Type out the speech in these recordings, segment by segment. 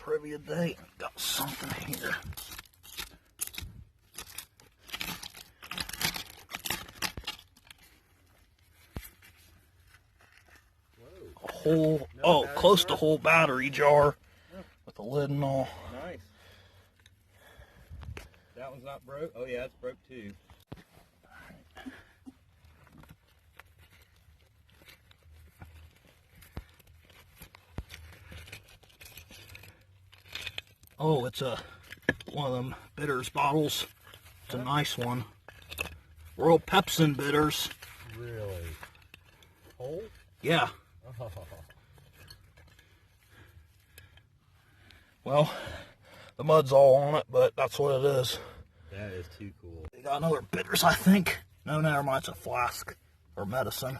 Privy a day. Got something here. A whole, close to whole battery jar with the lid and all. Nice. That one's not broke? Oh yeah, it's broke too. Oh, it's one of them bitters bottles. It's a nice one. Royal Pepsin bitters. Really? Whole? Yeah. Oh. Well, the mud's all on it, but that's what it is. That is too cool. They got another bitters, I think. No, never mind. It's a flask or medicine.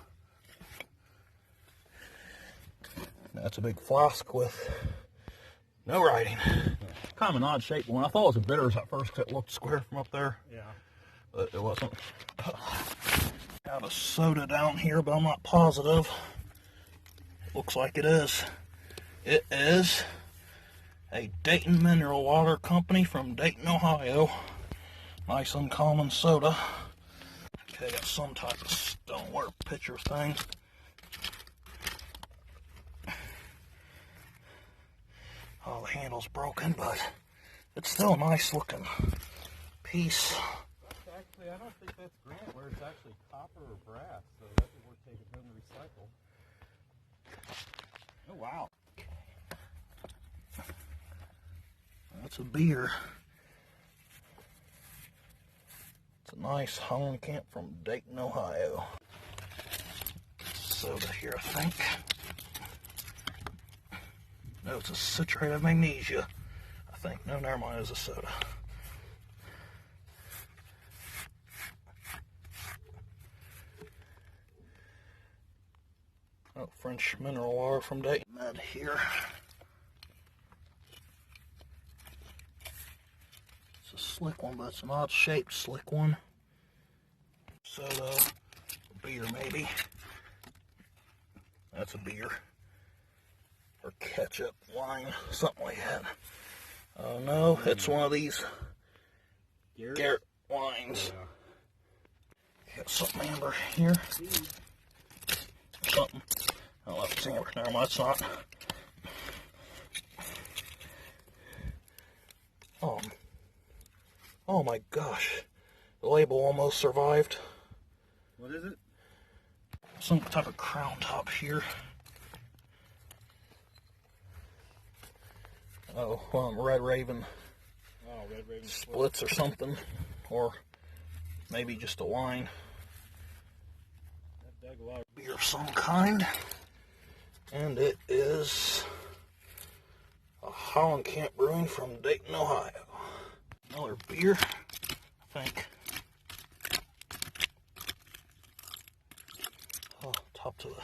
That's a big flask with no writing. Kind of an odd shaped one. I thought it was a bitters at first because it looked square from up there. Yeah. But it wasn't. Got a soda down here, but I'm not positive. Looks like it is. It is a Dayton mineral water company from Dayton, Ohio. Nice uncommon soda. Okay, got some type of stoneware pitcher thing. Oh, the handle's broken, but it's still a nice looking piece. Actually, I don't think that's granite where it's actually copper or brass, so that'd be worth taking home to recycle. Oh, wow. That's a beer. It's a nice Holland Camp from Dayton, Ohio. Soda here, I think. No, it's a citrate of magnesia, I think. No, never mind, it's a soda. Oh, French mineral water from Dayton. Med here. It's a slick one, but it's an odd shaped slick one. Soda, beer maybe. That's a beer. Or ketchup, wine, something like that. Oh no, it's one of these Garrett wines. Yeah. Got something amber here. Something. Oh, that's amber. Never mind, it's not. Oh my gosh. The label almost survived. What is it? Some type of crown top here. Oh, Red Raven. Oh, Red Raven Splits or something. Or maybe just a wine. That dug a lot. Beer of some kind. And it is a Holland Camp Brewing from Dayton, Ohio. Another beer, I think. Oh, top to the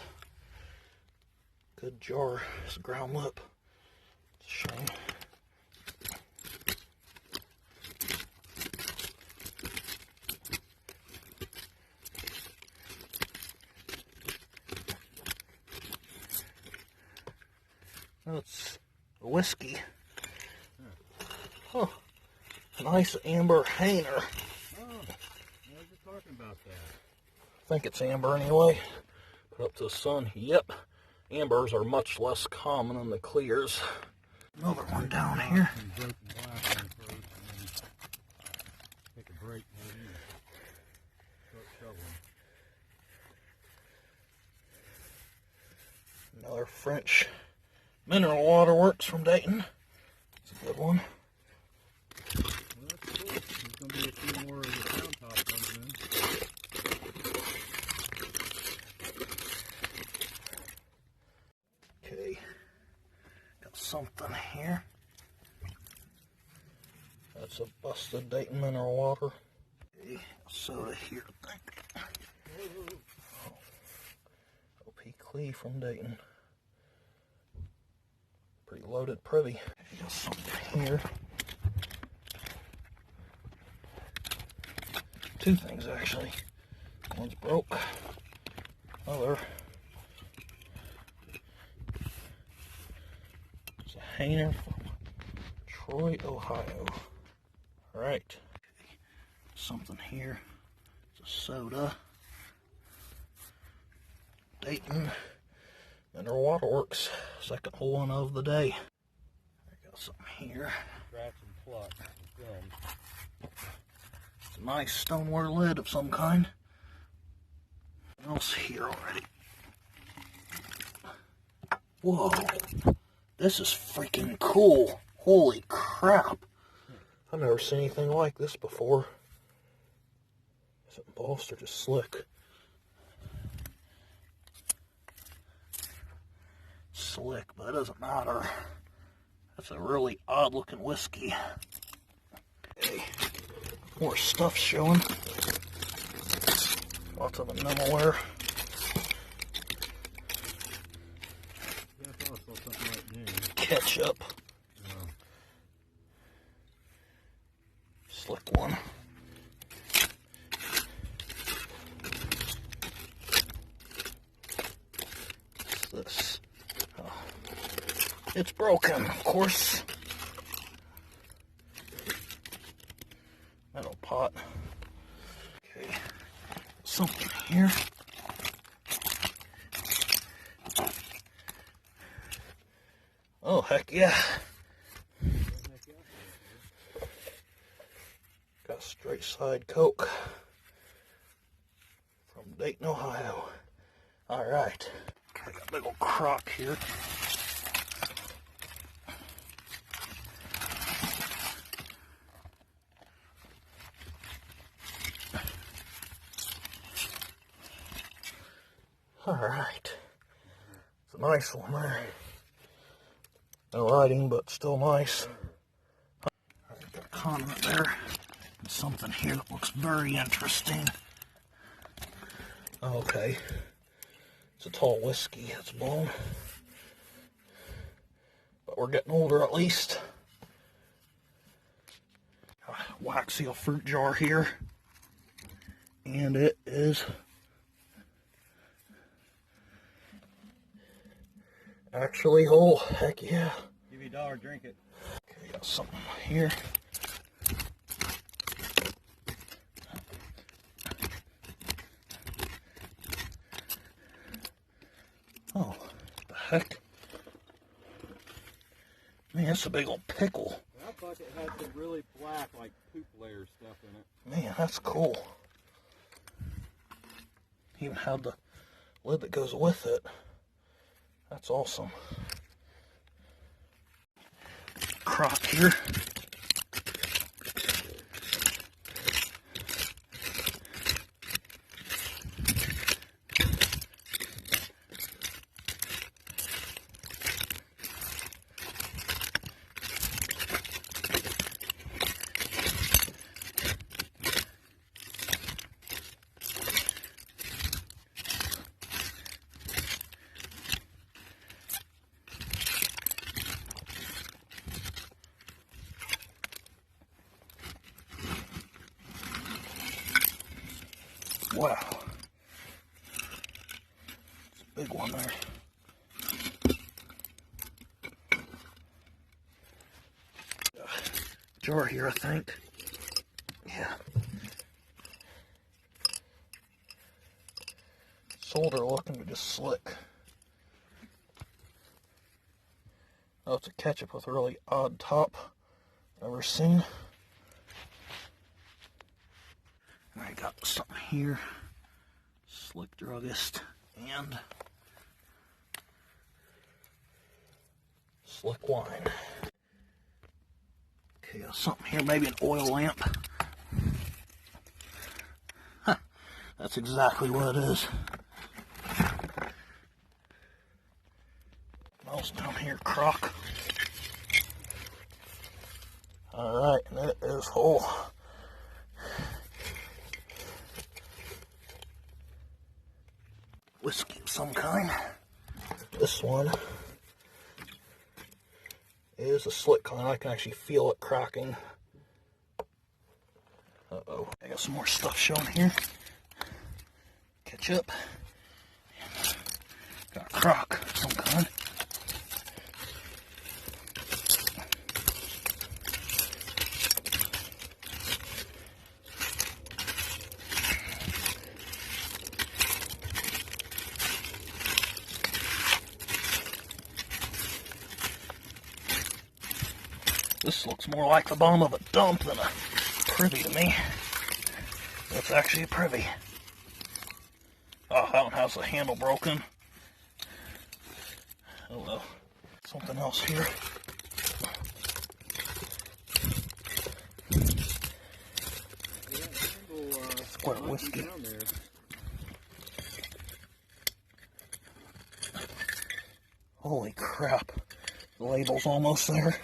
good jar. It's a ground lip. It's a shame. Oh, it's a whiskey. Oh, nice amber hanger. Oh, I was just talking about that. I think it's amber anyway. Put up to the sun. Yep. Ambers are much less common than the clears. Another one down here. Take a break, maybe. Start shoveling. Another French mineral water works from Dayton. It's a good one. Well, that's cool. There's going to be a few more of the crown top comes in. Okay. Got something here. That's a busted Dayton mineral water. Okay. Soda here, I think. Oh. O.P. Clee from Dayton. Pretty loaded Privy. Got something here. Two things actually. One's broke. Other. It's a hanger Troy, Ohio. Alright. Something here. It's a soda. Dayton Mineral Waterworks. Second one of the day. I got something here. Scratch and pluck and film. It's a nice stoneware lid of some kind. What else here already? Whoa. This is freaking cool. Holy crap. I've never seen anything like this before. Is it embossed or just slick? Slick, but it doesn't matter. That's a really odd looking whiskey. Okay, more stuff showing. Lots of enamelware. Yeah, I thought I saw something like new. Ketchup. Slick one. What's this? Oh. It's broken, of course. Metal pot. Okay, something here. Oh, heck yeah. Got straight side Coke from Dayton, Ohio. Alright. Okay, got a big old crock here. Alright. It's a nice one there. No writing, but still nice. Got a condiment there. And something here that looks very interesting. Okay. It's a tall whiskey. It's blown. But we're getting older at least. A wax seal fruit jar here. And it is actually whole. Heck yeah. Give you $1, drink it. Okay, got something here. Oh, what the heck? Man, that's a big old pickle. I thought it had some really black, like poop layer stuff in it. Man, that's cool. Even had the lid that goes with it. That's awesome. Crock here. Wow. It's a big one there. Jar here, I think. Yeah. Solder looking to just slick. Oh, it's a ketchup with a really odd top. Never seen. I got something here. Slick Druggist and Slick Wine. Okay, got something here, maybe an oil lamp. Huh, that's exactly what it is. What else down here? Crock. Alright, and it is whole. Whiskey of some kind. This one is a slick kind. I can actually feel it cracking. Uh-oh. I got some more stuff shown here. Ketchup. Got a crock of some kind. This looks more like the bottom of a dump than a Privy to me. It's actually a Privy. Oh, that one has the handle broken. Oh well. Something else here. Squirt whiskey. Holy crap. The label's almost there.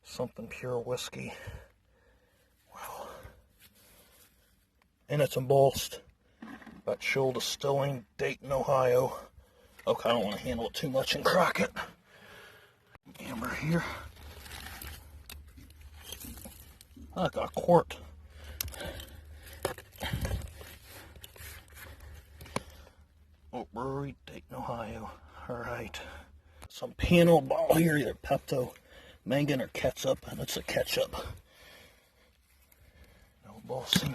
Something pure whiskey. Wow. And it's embossed. Got Chill Distilling, Dayton, Ohio. Okay, I don't want to handle it too much and crack it. Amber here. I got a quart. Oak Brewery, Dayton, Ohio. Alright. Some panel bottle here, either Pepto, Mangan, or ketchup, and it's a ketchup. No embossing.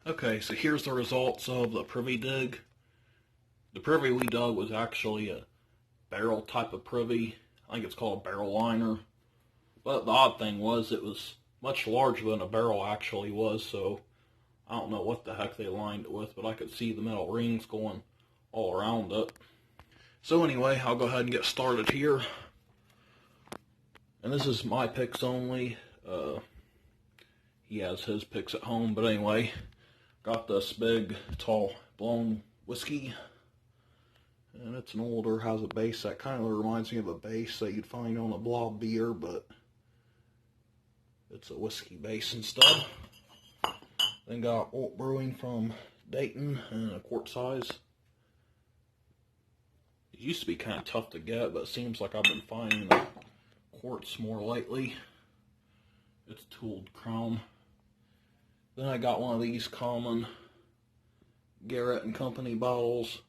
Okay, so here's the results of the Privy dig. The Privy we dug was actually a barrel type of Privy. I think it's called a barrel liner. But the odd thing was it was much larger than a barrel actually was, so I don't know what the heck they lined it with, but I could see the metal rings going all around it. So anyway, I'll go ahead and get started here. And this is my picks only. He has his picks at home, but anyway. Got this big, tall, blown whiskey, and it's an older, has a base that kind of reminds me of a base that you'd find on a blob beer, but it's a whiskey base instead. Then got Oak Brewing from Dayton in a quart size. It used to be kind of tough to get, but it seems like I've been finding the quarts more lately. It's tooled crown. Then I got one of these common Garrett and Company bottles,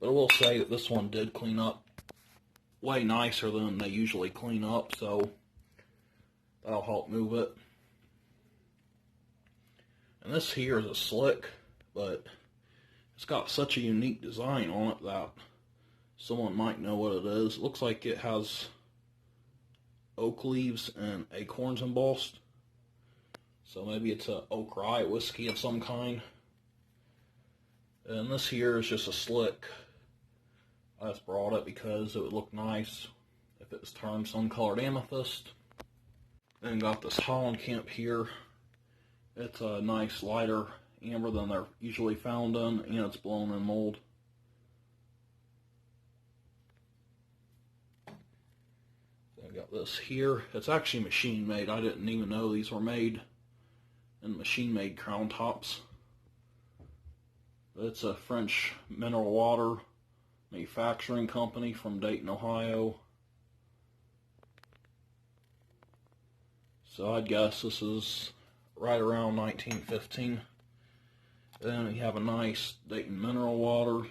but I will say that this one did clean up way nicer than they usually clean up, so that'll help move it. And this here is a slick, but it's got such a unique design on it that someone might know what it is. It looks like it has oak leaves and acorns embossed. So maybe it's a oak rye whiskey of some kind. And this here is just a slick. I just brought it because it would look nice if it was turned sun-colored amethyst. Then got this Holland Camp here. It's a nice lighter amber than they're usually found in, and it's blown in mold. Then I got this here. It's actually machine made. I didn't even know these were made in machine-made crown tops. It's a French mineral water manufacturing company from Dayton, Ohio. So I'd guess this is right around 1915. Then we have a nice Dayton mineral water.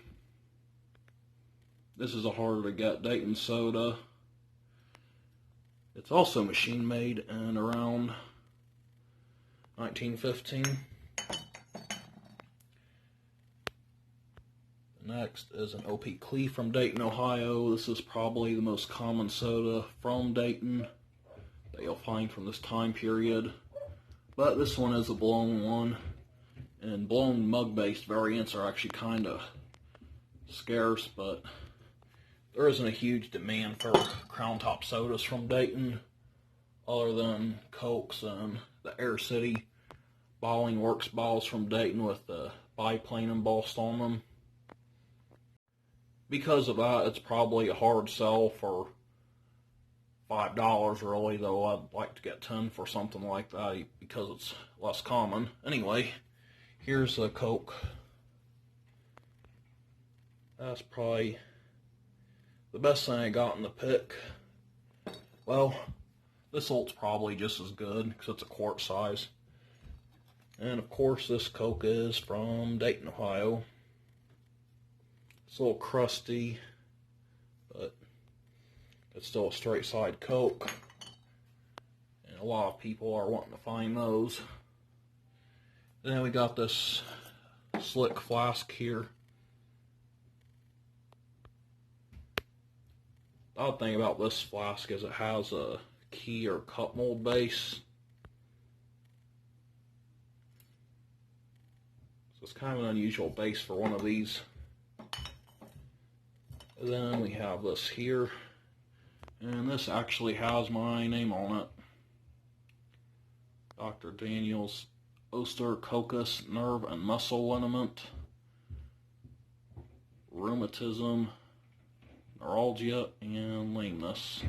This is a harder to get Dayton soda. It's also machine made and around 1915. Next is an O.P. Clee from Dayton, Ohio. This is probably the most common soda from Dayton that you'll find from this time period. But this one is a blown one. And blown mug-based variants are actually kind of scarce, but there isn't a huge demand for crown top sodas from Dayton other than Cokes and the Air City Bottling Works bottles from Dayton with the biplane embossed on them. Because of that, it's probably a hard sell for $5 really, though I'd like to get 10 for something like that because it's less common. Anyway, here's a Coke. That's probably the best thing I got in the pick. Well, this old's probably just as good because it's a quart size. And of course this Coke is from Dayton, Ohio. It's a little crusty. It's still a straight side Coke. And a lot of people are wanting to find those. Then we got this slick flask here. The odd thing about this flask is it has a key or cup mold base. So it's kind of an unusual base for one of these. And then we have this here. And this actually has my name on it. Dr. Daniel's Oster Coccus Nerve and Muscle Liniment. Rheumatism, neuralgia, and lameness.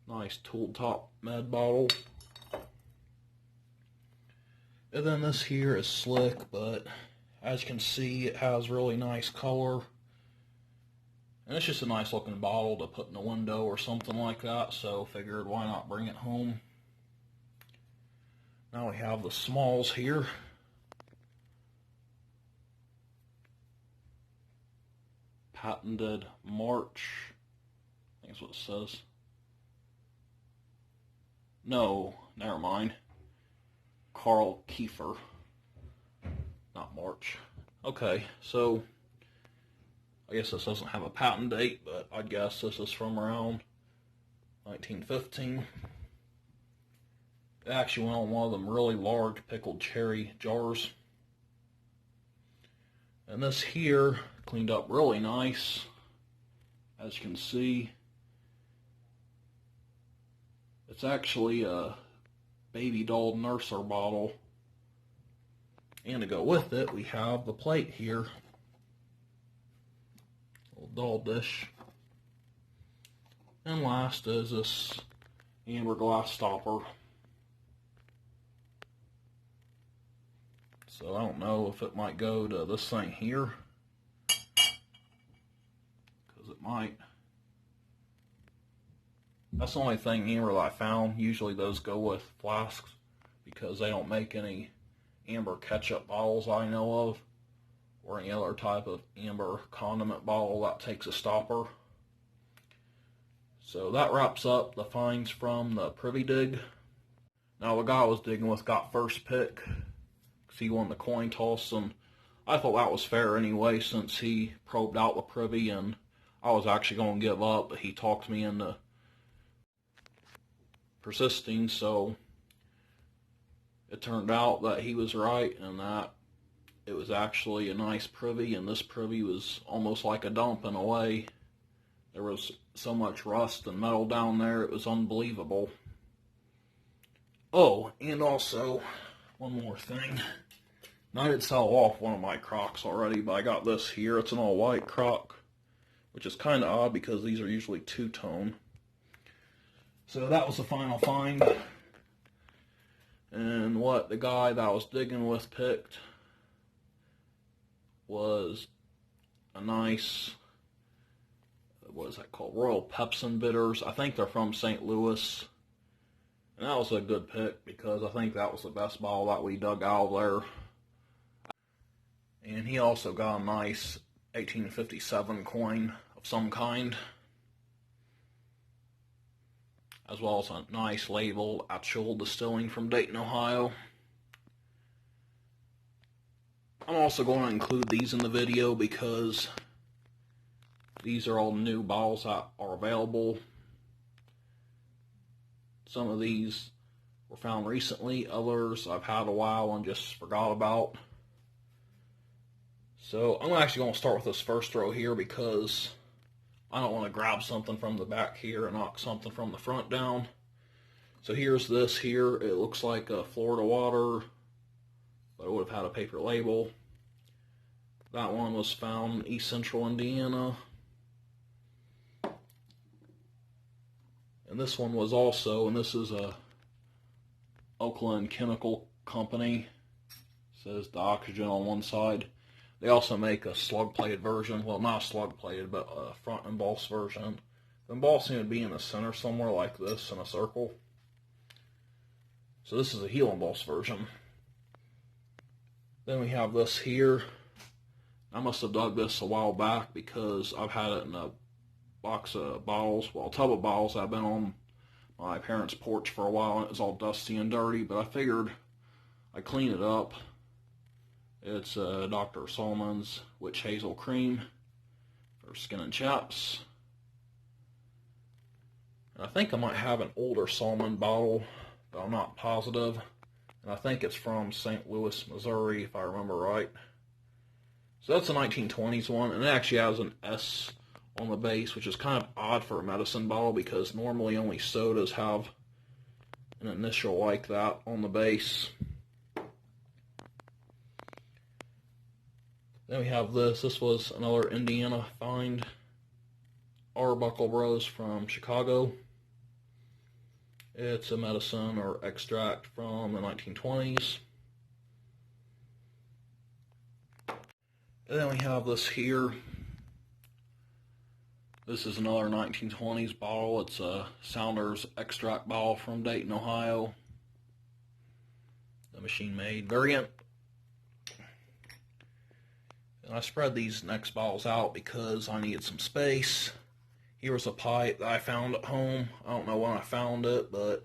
Nice tool top med bottle. And then this here is slick, but as you can see, it has really nice color. And it's just a nice looking bottle to put in the window or something like that, so figured why not bring it home. Now we have the smalls here. Patented March, I think that's what it says. No, never mind. Carl Kiefer, not March. Okay, so I guess this doesn't have a patent date, but I guess this is from around 1915. It actually went on one of them really large pickled cherry jars. And this here cleaned up really nice, as you can see. It's actually a baby doll nurser bottle. And to go with it, we have the plate here. Little doll dish. And last is this amber glass stopper. So I don't know if it might go to this thing here, because it might. That's the only thing amber that I found. Usually those go with flasks because they don't make any amber ketchup bottles I know of, or any other type of amber condiment bottle that takes a stopper. So that wraps up the finds from the Privy dig. Now the guy I was digging with got first pick. He won the coin toss, and I thought that was fair anyway, since he probed out the Privy, and I was actually going to give up, but he talked me into persisting, so it turned out that he was right, and that it was actually a nice Privy, and this Privy was almost like a dump in a way. There was so much rust and metal down there, it was unbelievable. Oh, and also, one more thing. Now, I did sell off one of my Crocs already, but I got this here. It's an all-white Croc, which is kind of odd because these are usually two-tone. So that was the final find. And what the guy that I was digging with picked was a nice, what is that called? Royal Pepsin bitters. I think they're from St. Louis. And that was a good pick because I think that was the best bottle that we dug out of there. And he also got a nice 1857 coin of some kind, as well as a nice label, Actual Distilling from Dayton, Ohio. I'm also going to include these in the video because these are all new bottles that are available. Some of these were found recently, others I've had a while and just forgot about. So I'm actually going to start with this first row here because I don't want to grab something from the back here and knock something from the front down. So here's this here. It looks like a Florida Water, but it would have had a paper label. That one was found in East Central Indiana. And this one was also, and this is a Oakland Chemical Company. It says the oxygen on one side. They also make a slug-plated version. Well, not slug-plated, but a front embossed version. The embossing would be in the center somewhere like this in a circle. So this is a heel embossed version. Then we have this here. I must have dug this a while back because I've had it in a box of bottles, well, a tub of bottles. I've been on my parents' porch for a while and it was all dusty and dirty, but I figured I'd clean it up. It's Dr. Solomon's Witch Hazel Cream for skin and chaps. And I think I might have an older Solomon bottle, but I'm not positive. And I think it's from St. Louis, Missouri, if I remember right. So that's a 1920s one, and it actually has an S on the base, which is kind of odd for a medicine bottle because normally only sodas have an initial like that on the base. Then we have this. This was another Indiana find. Arbuckle Bros from Chicago. It's a medicine or extract from the 1920s. And then we have this here. This is another 1920s bottle. It's a Sounders extract bottle from Dayton, Ohio. The machine-made variant. And I spread these next bottles out because I needed some space. Here was a pipe that I found at home. I don't know when I found it, but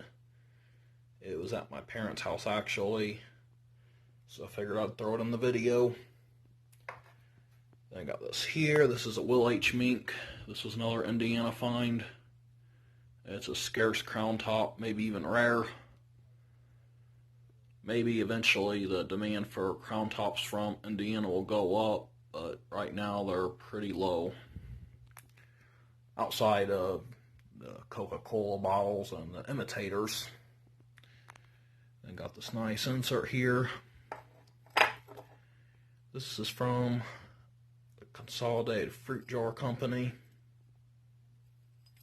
it was at my parents' house actually. So I figured I'd throw it in the video. Then I got this here. This is a Will H. Mink. This was another Indiana find. It's a scarce crown top, maybe even rare. Maybe eventually the demand for crown tops from Indiana will go up, but right now they're pretty low. Outside of the Coca-Cola bottles and the imitators. And got this nice insert here. This is from the Consolidated Fruit Jar Company.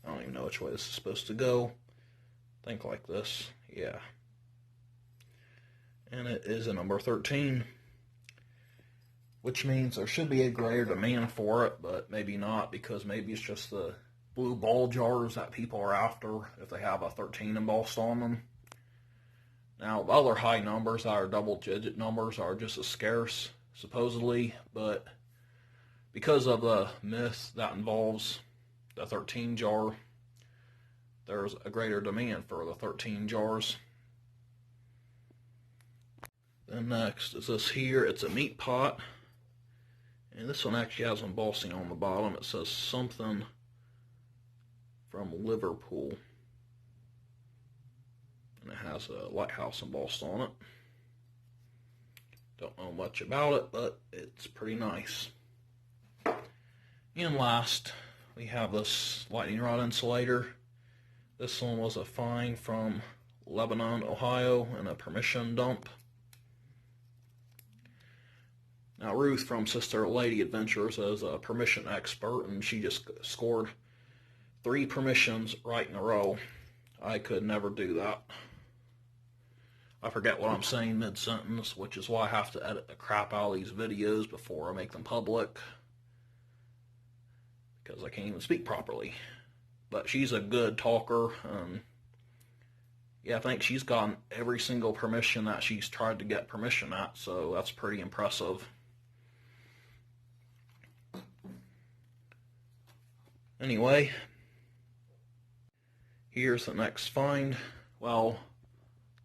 I don't even know which way this is supposed to go. Think like this. Yeah. And it is a number 13. Which means there should be a greater demand for it, but maybe not, because maybe it's just the blue ball jars that people are after if they have a 13 embossed on them. Now, the other high numbers that are double-digit numbers are just as scarce, supposedly, but because of the myth that involves the 13 jar, there's a greater demand for the 13 jars. Then next is this here. It's a meat pot. And this one actually has embossing on the bottom. It says something from Liverpool. And it has a lighthouse embossed on it. Don't know much about it, but it's pretty nice. And last, we have this lightning rod insulator. This one was a find from Lebanon, Ohio, in a permission dump. Now, Ruth from Sister Lady Adventures is a permission expert, and she just scored 3 permissions right in a row. I could never do that. I forget what I'm saying mid-sentence, which is why I have to edit the crap out of these videos before I make them public, because I can't even speak properly. But she's a good talker, and yeah, I think she's gotten every single permission that she's tried to get permission at, so that's pretty impressive. Anyway, here's the next find. Well,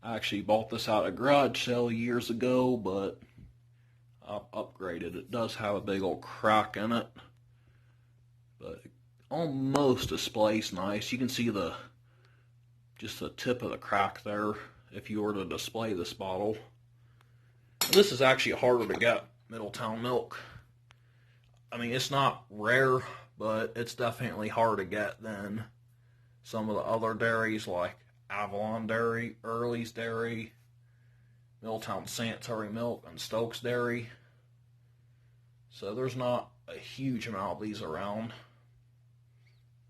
I actually bought this out at a garage sale years ago, but I've upgraded. It does have a big old crack in it, but it almost displays nice. You can see just the tip of the crack there if you were to display this bottle. And this is actually harder to get Middletown milk. I mean, it's not rare, but it's definitely harder to get than some of the other dairies like Avalon Dairy, Early's Dairy, Middletown Sanitary Milk, and Stokes Dairy. So there's not a huge amount of these around,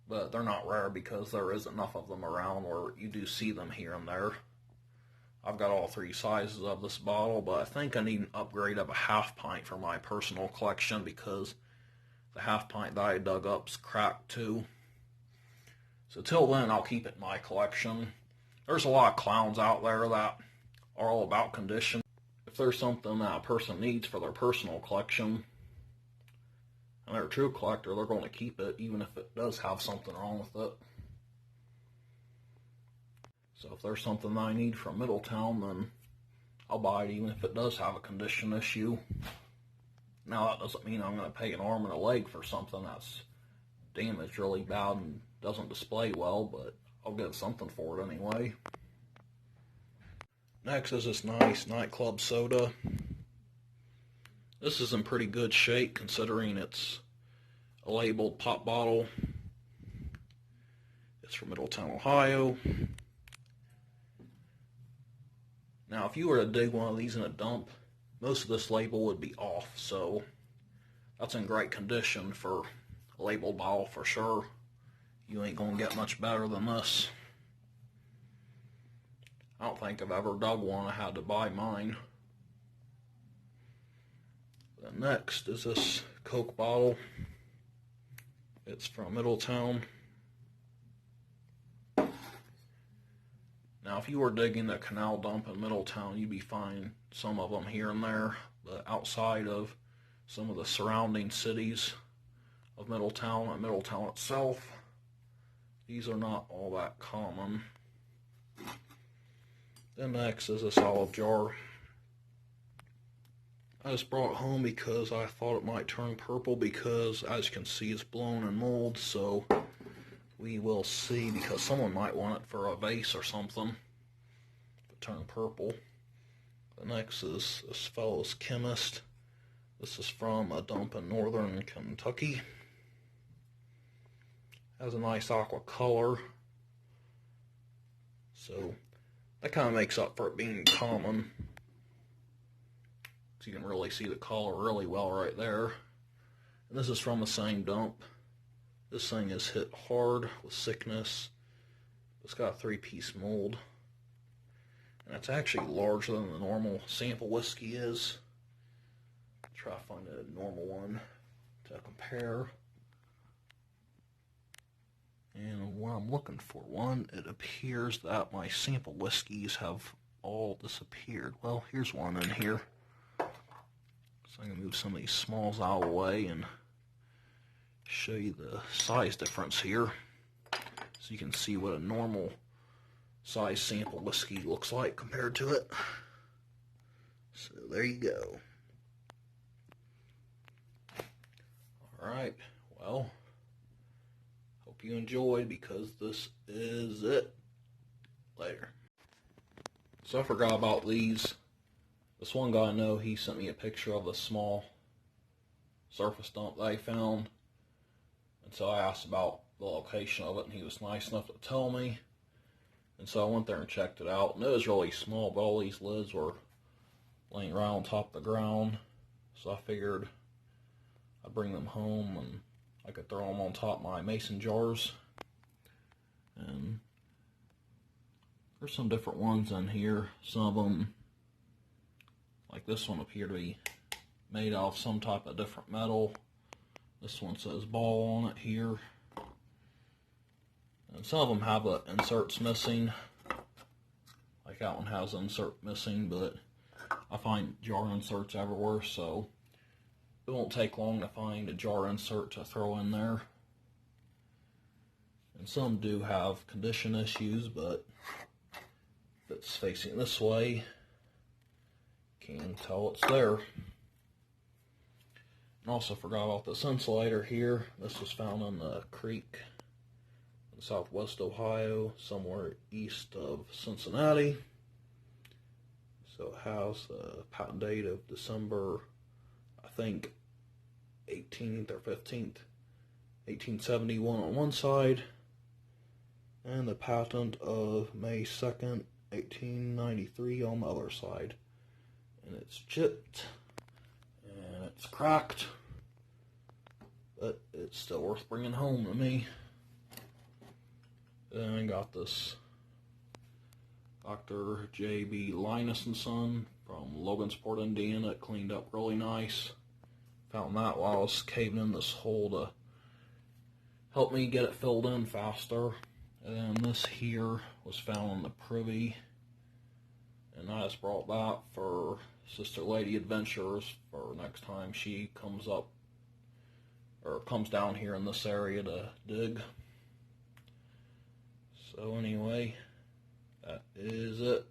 but they're not rare because there is enough of them around where you do see them here and there. I've got all 3 sizes of this bottle, but I think I need an upgrade of a half pint for my personal collection because the half pint that I dug up's cracked too. So till then, I'll keep it in my collection. There's a lot of clowns out there that are all about condition. If there's something that a person needs for their personal collection, And they're a true collector, they're going to keep it even if it does have something wrong with it. So if there's something that I need from Middletown, then I'll buy it even if it does have a condition issue. Now that doesn't mean I'm going to pay an arm and a leg for something that's damaged really bad and doesn't display well, but I'll get something for it anyway. Next is this nice nightclub soda. This is in pretty good shape considering it's a labeled pop bottle. It's from Middletown, Ohio. Now if you were to dig one of these in a dump, most of this label would be off, so that's in great condition for a labeled bottle for sure. You ain't gonna get much better than this. I don't think I've ever dug one. I had to buy mine. The next is this Coke bottle. It's from Middletown. Now, if you were digging a canal dump in Middletown, you'd be finding some of them here and there, but outside of some of the surrounding cities of Middletown and Middletown itself, these are not all that common. Then next is this olive jar. I just brought it home because I thought it might turn purple because, as you can see, it's blown in mold, so we will see, because someone might want it for a vase or something to turn purple. The next is this fellow's Chemist. This is from a dump in northern Kentucky. Has a nice aqua color, so that kind of makes up for it being common. So you can really see the color really well right there. And this is from the same dump. This thing is hit hard with sickness. It's got a 3-piece mold. And it's actually larger than the normal sample whiskey is. Try to find a normal one to compare. And when I'm looking for one, it appears that my sample whiskeys have all disappeared. Well, here's one in here. So I'm going to move some of these smalls out of the way and show you the size difference here, so you can see what a normal size sample whiskey looks like compared to it. So there you go. Alright, well, hope you enjoyed, because this is it. Later. So I forgot about these. This one guy I know, he sent me a picture of a small surface dump that I found. And so I asked about the location of it, and he was nice enough to tell me. And so I went there and checked it out, and it was really small, but all these lids were laying right on top of the ground. So I figured I'd bring them home and I could throw them on top of my mason jars. And there's some different ones in here. Some of them, like this one, appear to be made out of some type of different metal. This one says ball on it here. And some of them have the inserts missing. Like that one has an insert missing, but I find jar inserts everywhere, so it won't take long to find a jar insert to throw in there. And some do have condition issues, but if it's facing this way, you can tell it's there. And also forgot about this insulator here. This was found in the creek in southwest Ohio, somewhere east of Cincinnati. So it has a patent date of December, I think, 18th or 15th, 1871 on one side, and the patent of May 2nd, 1893 on the other side. And it's chipped, and it's cracked, but it's still worth bringing home to me. Then I got this Dr. J.B. Linus & Son from Logansport, Indiana. It cleaned up really nice. Found that while I was caving in this hole to help me get it filled in faster. And this here was found in the Privy, and I just brought that for Sister Lady Adventures for next time she comes up or comes down here in this area to dig. So anyway, that is it.